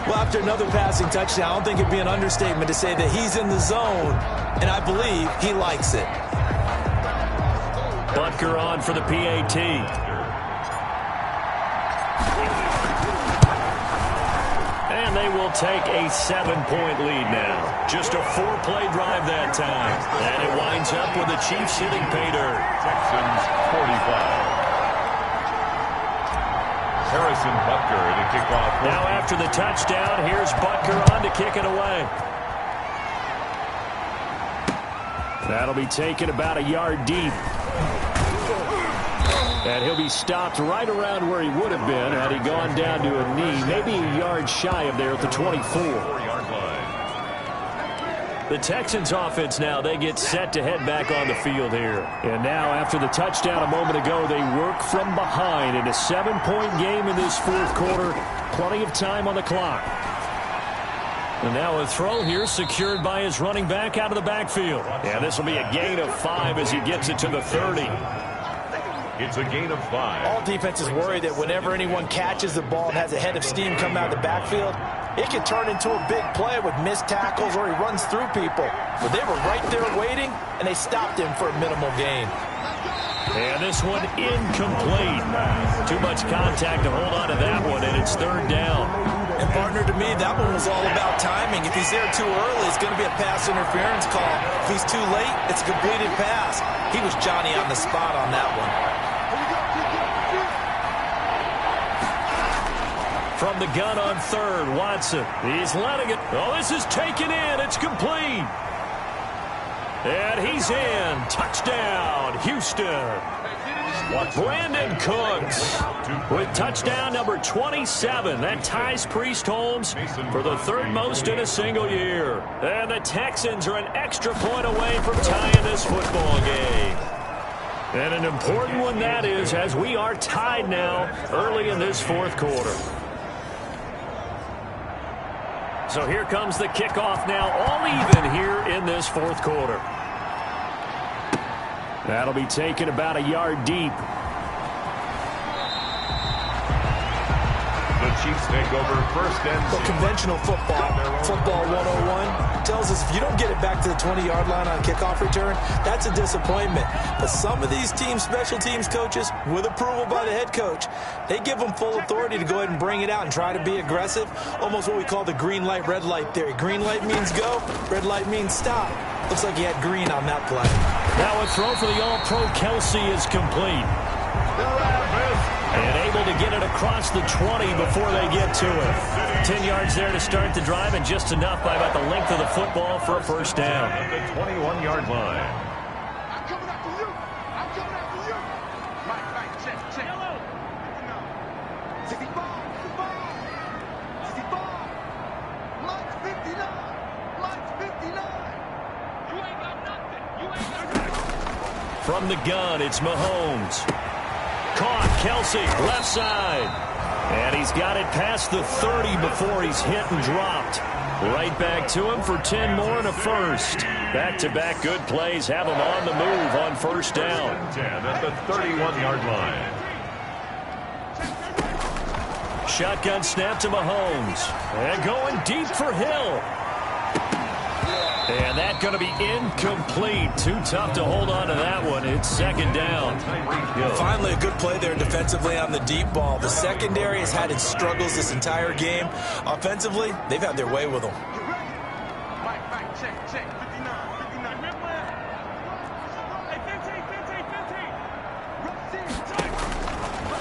Well, after another passing touchdown, I don't think it'd be an understatement to say that he's in the zone, and I believe he likes it. Butker on for the PAT. And they will take a 7-point lead now. Just a 4-play drive that time. And it winds up with the Chiefs hitting pay dirt. Texans 45. Harrison Butker to kick off. Now after the touchdown, here's Butker on to kick it away. That'll be taken about a yard deep. And he'll be stopped right around where he would have been had he gone down to a knee, maybe a yard shy of there at the 24. The Texans offense now, they get set to head back on the field here. And now after the touchdown a moment ago, they work from behind in a 7-point game in this 4th quarter. Plenty of time on the clock. And now a throw here secured by his running back out of the backfield. And this will be a gain of 5 as he gets it to the 30. It's a gain of 5. All defenses worry that whenever anyone catches the ball and has a head of steam come out of the backfield, it can turn into a big play with missed tackles or he runs through people. But they were right there waiting, and they stopped him for a minimal gain. And this one incomplete. Too much contact to hold on to that one, and it's 3rd down. And partner, to me, that one was all about timing. If he's there too early, it's going to be a pass interference call. If he's too late, it's a completed pass. He was Johnny on the spot on that one. From the gun on 3rd, Watson. He's letting it. Oh, this is taken in. It's complete. And he's in. Touchdown, Houston. Brandon Cooks with touchdown number 27. That ties Priest Holmes for the 3rd most in a single year. And the Texans are an extra point away from tying this football game. And an important one that is, as we are tied now early in this 4th quarter. So here comes the kickoff now, all even here in this 4th quarter. That'll be taken about a yard deep. The Chiefs take over 1st and 10. But conventional football 101, tells us if you don't get it back to the 20-yard line on kickoff return, that's a disappointment. But some of these special teams coaches, with approval by the head coach, they give them full authority to go ahead and bring it out and try to be aggressive. Almost what we call the green light, red light theory. Green light means go, red light means stop. Looks like he had green on that play. Now a throw for the All-Pro Kelsey is complete. And able to get it across the 20 before they get to it. 10 yards there to start the drive, and just enough by about the length of the football for a 1st down. At the 21-yard line. I'm coming after you. I'm coming after you. Right, check. Take the ball. Mike's 59. Mike's 59. You ain't got nothing. You ain't got nothing. From the gun, it's Mahomes. Caught, Kelsey, left side. And he's got it past the 30 before he's hit and dropped. Right back to him for 10 more and a first. Back-to-back good plays have him on the move on first down. 10 at the 31-yard line. Shotgun snap to Mahomes. And going deep for Hill. And that's going to be incomplete. Too tough to hold on to that one. It's second down. Finally, a good play there defensively on the deep ball. The secondary has had its struggles this entire game. Offensively, they've had their way with them. Mike, check. 59. 59.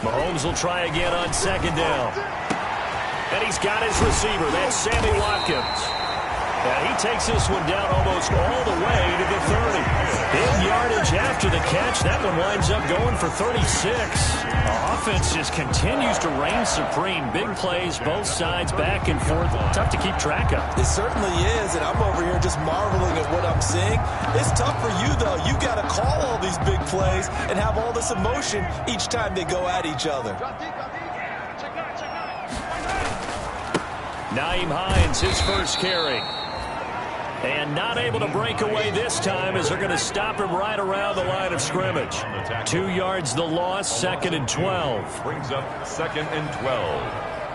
Mahomes will try again on second down. And he's got his receiver. That's Sammy Watkins. And he takes this one down almost all the way to the 30. Big yardage after the catch. That one winds up going for 36. The offense just continues to reign supreme. Big plays, both sides, back and forth. Tough to keep track of. It certainly is, and I'm over here just marveling at what I'm seeing. It's tough for you, though. You got to call all these big plays and have all this emotion each time they go at each other. Nyheim Hines, his first carry. And not able to break away this time as they're going to stop him right around the line of scrimmage. 2 yards the loss, second and 12. Brings up second and 12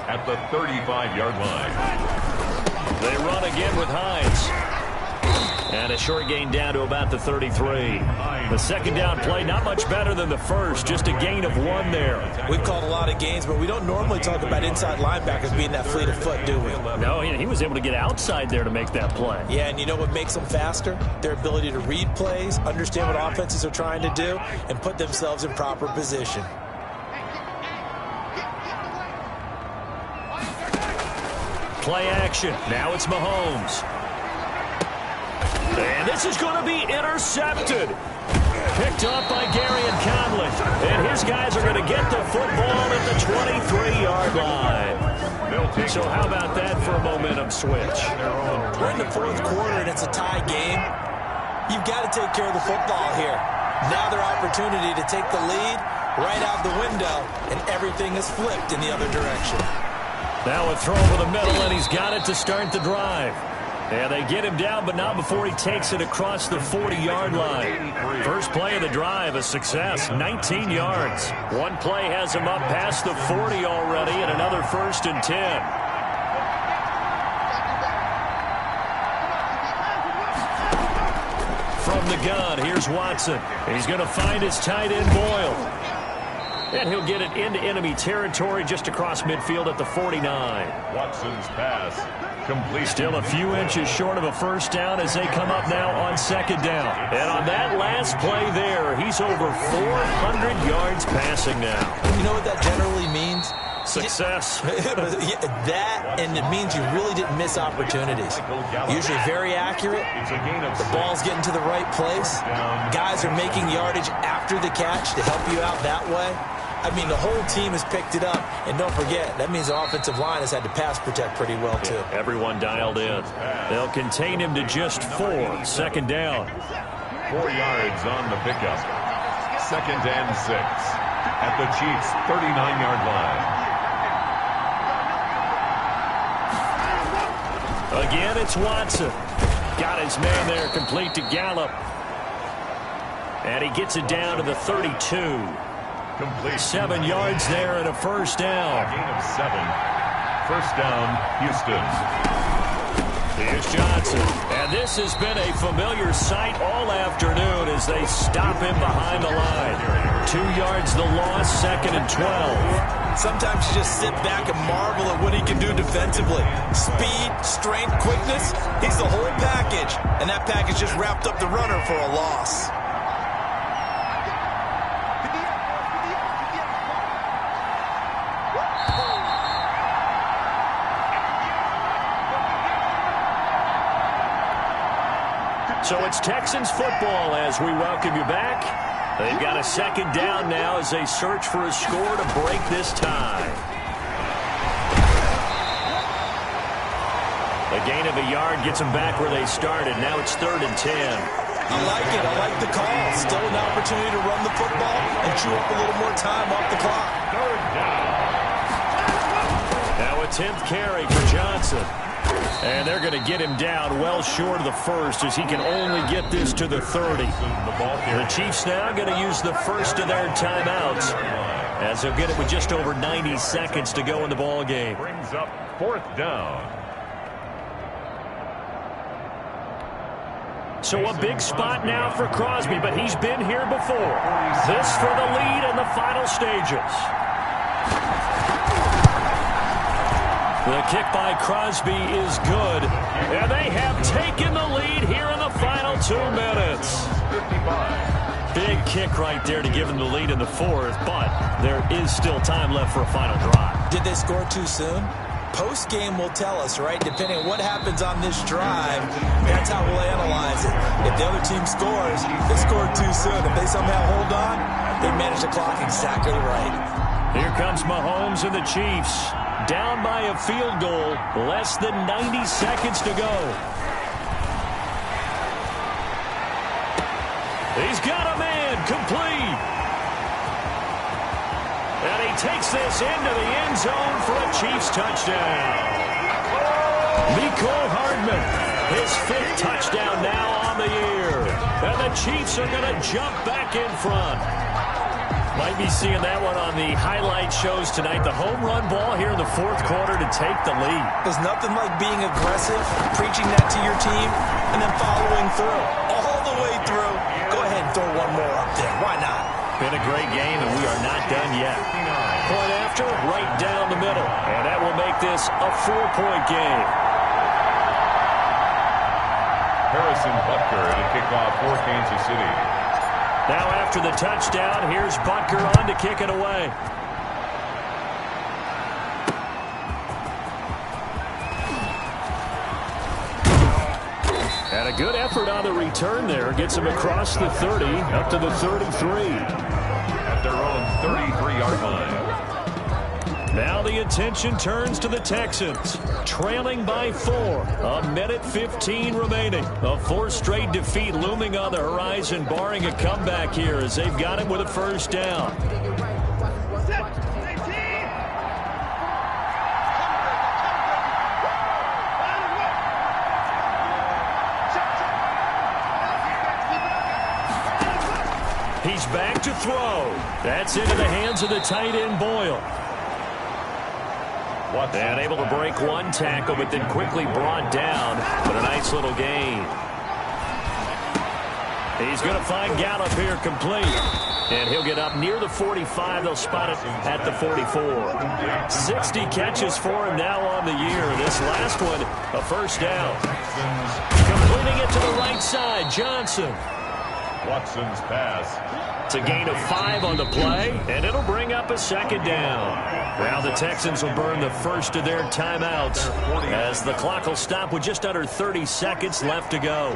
at the 35-yard line. They run again with Hines. And a short gain down to about the 33. The second down play, not much better than the first. Just a gain of 1 there. We've called a lot of gains, but we don't normally talk about inside linebackers being that fleet of foot, do we? No, he was able to get outside there to make that play. Yeah, and you know what makes them faster? Their ability to read plays, understand what offenses are trying to do, and put themselves in proper position. Play action. Now it's Mahomes. And this is going to be intercepted. Picked up by Gary and Conley. And his guys are going to get the football at the 23-yard line. So how about that for a momentum switch? We're in the fourth quarter, and it's a tie game. You've got to take care of the football here. Now their opportunity to take the lead right out the window, and everything is flipped in the other direction. Now a throw over the middle, and he's got it to start the drive. And they get him down, but not before he takes it across the 40-yard line. First play of the drive, a success, 19 yards. One play has him up past the 40 already, and another 1st and 10. From the gun, here's Watson. He's going to find his tight end, Boyle. And he'll get it into enemy territory just across midfield at the 49. Watson's pass complete. Still a few inches short of a first down as they come up now on second down. And on that last play there, he's over 400 yards passing now. You know what that generally means? Success. That, and it means you really didn't miss opportunities. Usually very accurate. The ball's getting to the right place. Guys are making yardage after the catch to help you out that way. I mean, the whole team has picked it up. And don't forget, that means the offensive line has had to pass protect pretty well, too. Everyone dialed in. They'll contain him to just 4. Second down. 4 yards on the pickup. Second and 6 at the Chiefs' 39-yard line. Again, it's Watson. Got his man there, complete to Gallup. And he gets it down to the 32. Complete. 7 yards there and a first down. A gain of 7. First down, Houston. Here's Johnson. And this has been a familiar sight all afternoon as they stop him behind the line. 2 yards the loss, second and 12. Sometimes you just sit back and marvel at what he can do defensively. Speed, strength, quickness, he's the whole package. And that package just wrapped up the runner for a loss. So it's Texans football as we welcome you back. They've got a second down now as they search for a score to break this tie. A gain of a yard gets them back where they started. Now it's 3rd and 10. I like it. I like the call. Still an opportunity to run the football and chew up a little more time off the clock. 3rd down. Now a 10th carry for Johnson. And they're going to get him down well short of the first as he can only get this to the 30. The Chiefs now going to use the first of their timeouts as they'll get it with just over 90 seconds to go in the ball game. Brings up 4th down. So a big spot now for Crosby, but he's been here before. This for the lead in the final stages. The kick by Crosby is good, and they have taken the lead here in the final 2 minutes. 55. Big kick right there to give them the lead in the 4th, but there is still time left for a final drive. Did they score too soon? Post-game will tell us, right? Depending on what happens on this drive, that's how we'll analyze it. If the other team scores, they scored too soon. If they somehow hold on, they manage the clock exactly right. Here comes Mahomes and the Chiefs. Down by a field goal, less than 90 seconds to go. He's got a man, complete. And he takes this into the end zone for a Chiefs touchdown. Mecole Hardman, his 5th touchdown now on the year. And the Chiefs are going to jump back in front. Might be seeing that one on the highlight shows tonight. The home run ball here in the 4th quarter to take the lead. There's nothing like being aggressive, preaching that to your team, and then following through. All the way through. Go ahead and throw one more up there. Why not? Been a great game, and we are not done yet. Point after, right down the middle. And that will make this a 4-point game. Harrison Butker to kick off for Kansas City. Now after the touchdown, here's Butker on to kick it away. And a good effort on the return there. Gets him across the 30, up to the 33. At their own 33-yard line. Now the attention turns to the Texans, trailing by 4. A minute 15 remaining. A 4th straight defeat looming on the horizon, barring a comeback here as they've got him with a 1st down. He's back to throw. That's into the hands of the tight end Boyle. And able to break one tackle, but then quickly brought down. But a nice little gain. He's going to find Gallup here complete. And he'll get up near the 45. They'll spot it at the 44. 60 catches for him now on the year. This last one, a 1st down. Completing it to the right side, Johnson. Watson's pass. It's a gain of 5 on the play, and it'll bring up a 2nd down. Now the Texans will burn the first of their timeouts as the clock will stop with just under 30 seconds left to go.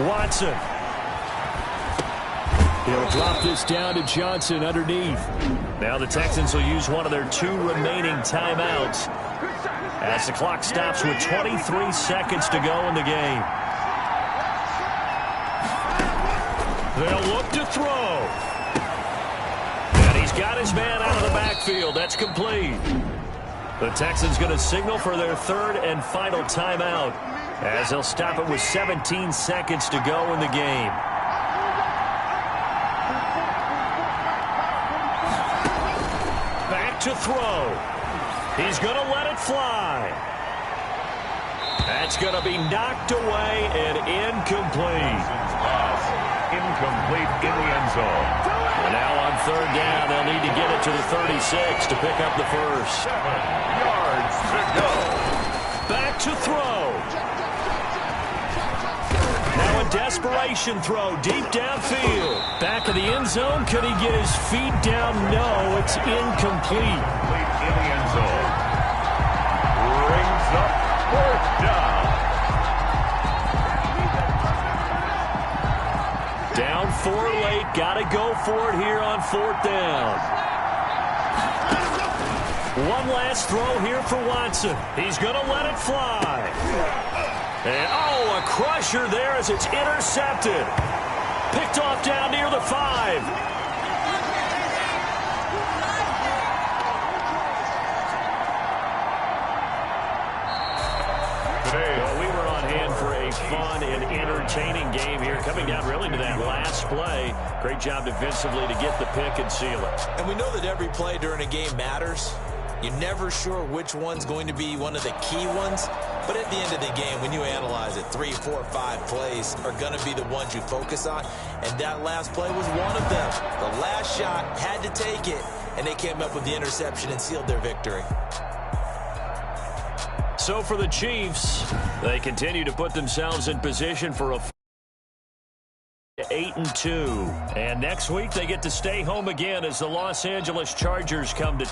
Watson. He'll drop this down to Johnson underneath. Now the Texans will use one of their 2 remaining timeouts as the clock stops with 23 seconds to go in the game. They'll look to throw. And he's got his man out of the backfield. That's complete. The Texans going to signal for their 3rd and final timeout as they'll stop it with 17 seconds to go in the game. Back to throw. He's going to let it fly. That's going to be knocked away and incomplete. Incomplete in the end zone. And now on 3rd down, they'll need to get it to the 36 to pick up the 1st. 7 yards to go. Back to throw. Now a desperation throw deep downfield. Back of the end zone. Could he get his feet down? No, it's incomplete. In the end zone. Brings up 4th down. Down 4 late. Got to go for it here on 4th down. One last throw here for Watson. He's going to let it fly. And, oh, a crusher there as it's intercepted. Picked off down near the 5. Well, we were on hand for a fun and entertaining game here, coming down really to that last play. Great job defensively to get the pick and seal it. And we know that every play during a game matters. You're never sure which one's going to be one of the key ones. But at the end of the game, when you analyze it, 3, 4, 5 plays are going to be the ones you focus on. And that last play was one of them. The last shot had to take it, and they came up with the interception and sealed their victory. So for the Chiefs, they continue to put themselves in position for a 8-2. And next week, they get to stay home again as the Los Angeles Chargers come to